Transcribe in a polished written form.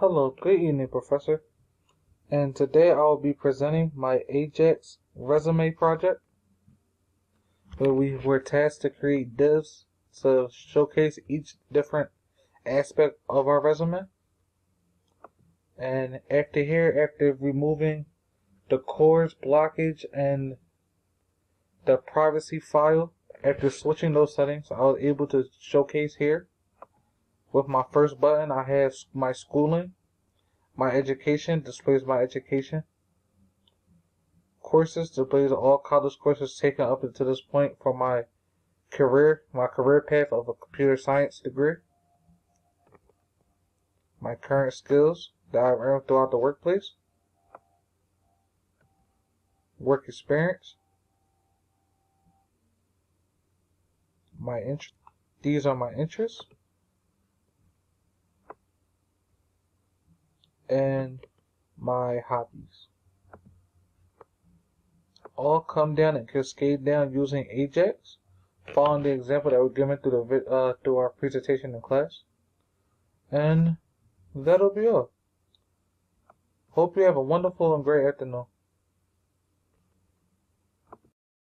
Hello, good evening, Professor. And today I will be presenting my Ajax resume project, where we were tasked to create divs to showcase each different aspect of our resume. And after removing the CORS blockage and the privacy file, after switching those settings, I was able to showcase here. With my first button, I have my schooling. My education displays my education. Courses displays all college courses taken up until this point for my career path of a computer science degree. My current skills that I've earned throughout the workplace. Work experience. My interest. These are my interests. And my hobbies. All come down and cascade down using Ajax, following the example that was given through our presentation in class. And that'll be all. Hope you have a wonderful and great afternoon.